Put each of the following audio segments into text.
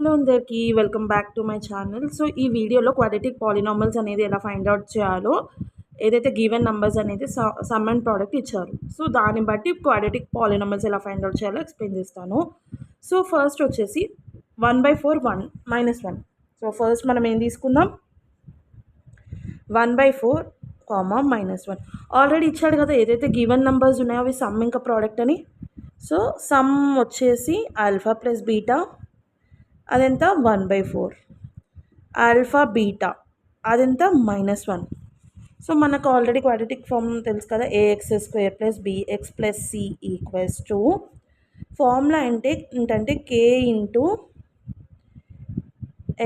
Hello అందరికీ welcome back to my channel. So ఈ వీడియోలో క్వాడ్రాటిక్ పాలినామియల్స్ అనేది ఎలా ఫైండ్ అవుట్ చేయాలో, ఏదైతే గివెన్ నంబర్స్ అనేది సమ్ అండ్ ప్రోడక్ట్ ఇచ్చారు, సో దాన్ని బట్టి క్వాడ్రాటిక్ పాలినామియల్స్ ఎలా ఫైండ్ అవుట్ చేయాలో ఎక్స్ప్లెయిన్ చేస్తాను. సో ఫస్ట్ వచ్చేసి 1/4 1 -1. సో ఫస్ట్ మనం ఏం తీసుకుందాం, 1/4 -1. ఆల్రెడీ ఇచ్చాడు కదా, ఏదైతే గివెన్ నంబర్స్ ఉన్నాయో అవి సమ్ ఇంకా ప్రోడక్ట్ అని. సో సమ్ వచ్చేసి ఆల్ఫా ప్లస్ బీటా, అదెంత 1/4. ఆల్ఫా బీటా అదెంత -1. సో మనకు ఆల్రెడీ క్వాడ్రాటిక్ ఫార్మ్ తెలుసు కదా, ax² + bx + c equals to formula ఏంటంటే k into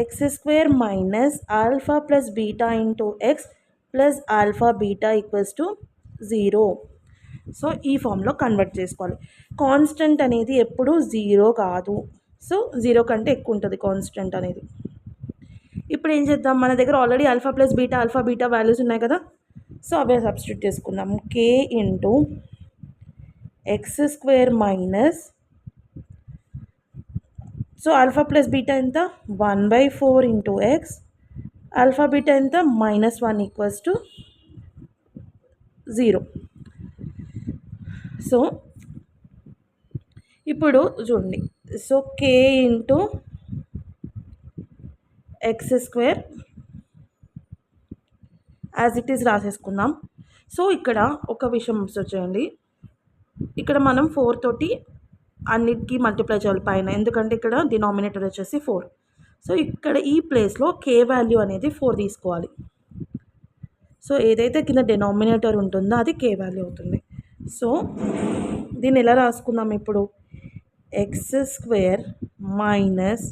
x² minus alpha plus beta into x plus alpha beta equals to 0. So ఈ ఫామ్లో convert చేసుకోవాలి. Constant అనేది ఎప్పుడు 0 కాదు, సో 0 కంటే ఎక్కువ ఉంటుంది కాన్స్టెంట్ అనేది. ఇప్పుడు ఏం చేద్దాం, మన దగ్గర already alpha plus beta values ఉన్నాయి కదా, సో అవే సబ్స్టిట్యూట్ చేసుకుందాం. k into x² minus, so alpha plus beta ఎంత 1/4 ఇంటూ x, ఆల్ఫా బీటా ఎంత -1 ఈక్వల్స్ టు 0. సో ఇప్పుడు చూడండి, so k into x² as it is రాసేసుకుందాం. సో ఇక్కడ ఒక విషయం అబ్జర్వ్ చేయండి, ఇక్కడ మనం 4 తోటి అన్నిటికీ మల్టిప్లై చేయాలి పైన, ఎందుకంటే ఇక్కడ డినామినేటర్ వచ్చేసి 4. సో ఇక్కడ ఈ ప్లేస్లో k వాల్యూ అనేది 4 తీసుకోవాలి. సో ఏదైతే కింద డినామినేటర్ ఉంటుందో అది k వాల్యూ అవుతుంది. సో దీన్ని ఎలా రాసుకుందాం ఇప్పుడు, x² minus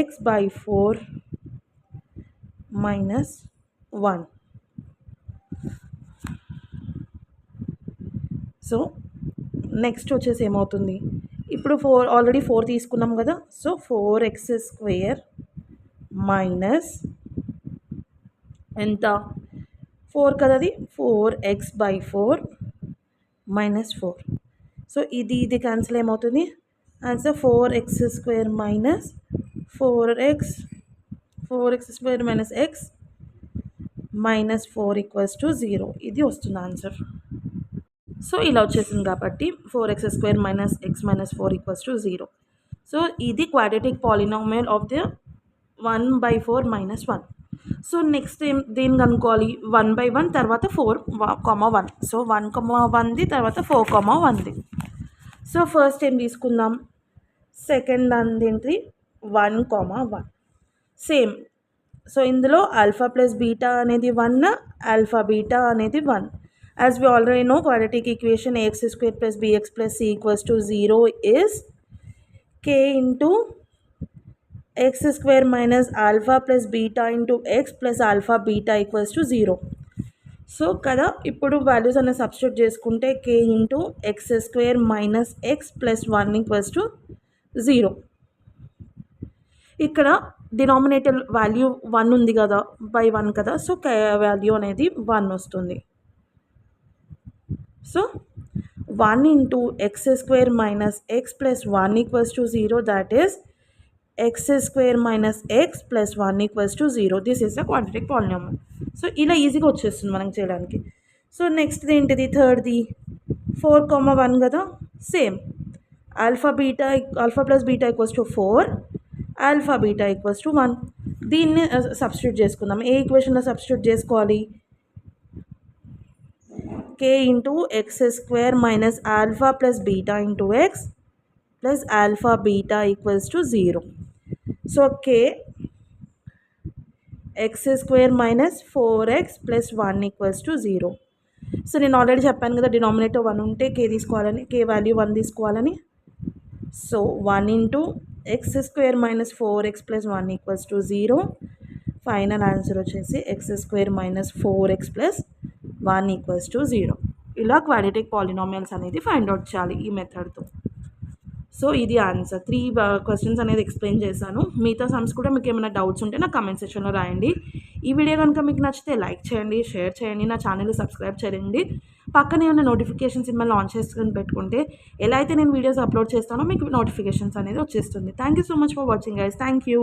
x/4 -1. So next వచ్చేసి ఏమవుతుంది, ఇప్పుడు ఆల్రెడీ 4 తీసుకున్నాం కదా, సో 4x² మైనస్ ఎంత 4 కదా, అది 4x/4 -4. సో ఇది క్యాన్సిల్ ఏమవుతుంది, answer 4x² minus 4x² minus x -4 equals to 0. ఇది వస్తుంది ఆన్సర్. సో ఇలా వచ్చేసింది కాబట్టి 4x² minus x -4 equals to 0. So ఇది quadratic polynomial of the 1/4 -1. So next దేని కనుక్కోవాలి, 1/1 తర్వాత 4,1. సో 1,1ది తర్వాత 4,1ది. సో ఫస్ట్ ఏం తీసుకుందాం, సెకండ్ దాని ఏంటి 1,1. సేమ్, సో ఇందులో ఆల్ఫా ప్లస్ బీటా అనేది 1, ఆల్ఫా బీటా అనేది 1. As we already know, quadratic equation ax² + bx + c equals to 0 is k into x² minus alpha plus beta into x plus alpha beta equals to 0. So కదా, ఇప్పుడు values అనేది substitute చేసుకుంటే k into x² minus x plus 1 equals to 0. ఇక్కడ denominator value 1 ఉంది కదా, by 1 కదా, so k value అనేది 1 వస్తుంది. So 1 into x² minus x plus 1 equals to 0, that is x² minus x plus 1 equals to 0. This is the quadratic polynomial. So ఇలా ఈజీగా వచ్చేస్తుంది మనం చేయడానికి. సో నెక్స్ట్ ఏంటిది, థర్డ్ది 4,1 కదా, same alpha plus beta equals to 4, alpha beta equals to 1. దీన్ని substitute చేసుకుందాం. ఏ ఈక్వేషన్లో substitute చేసుకోవాలి, k into x² minus alpha plus beta into x plus alpha beta equals to 0. So k x² minus 4x plus 1 equals to 0. So నేను already చెప్పాను కదా, denominator 1 ఉంటే k తీసుకోవాలని, k value 1 తీసుకోవాలని. So 1 into x² minus 4x plus 1 equals to 0. Final answer వచ్చేసి x² minus 4x plus 1 equals to 0. ఇలా quadratic polynomials అనేది find out చేయాలి ఈ మెథడ్తో. సో ఇది ఆన్సర్. 3 క్వశ్చన్స్ అనేది ఎక్స్ప్లెయిన్ చేశాను. మిగతా సమ్స్ కూడా మీకు ఏమైనా డౌట్స్ ఉంటే నా కమెంట్ సెక్షన్లో రాయండి. ఈ వీడియో కనుక మీకు నచ్చితే లైక్ చేయండి, షేర్ చేయండి, నా ఛానల్ని సబ్స్క్రైబ్ చేయండి. పక్కనే ఉన్న నోటిఫికేషన్ సింబల్ ఆన్ చేసుకొని పెట్టుకుంటే ఎలా అయితే నేను వీడియోస్ అప్లోడ్ చేస్తానో మీకు నోటిఫికేషన్స్ అనేది వచ్చేస్తుంది. Thank you so much for watching guys. Thank you.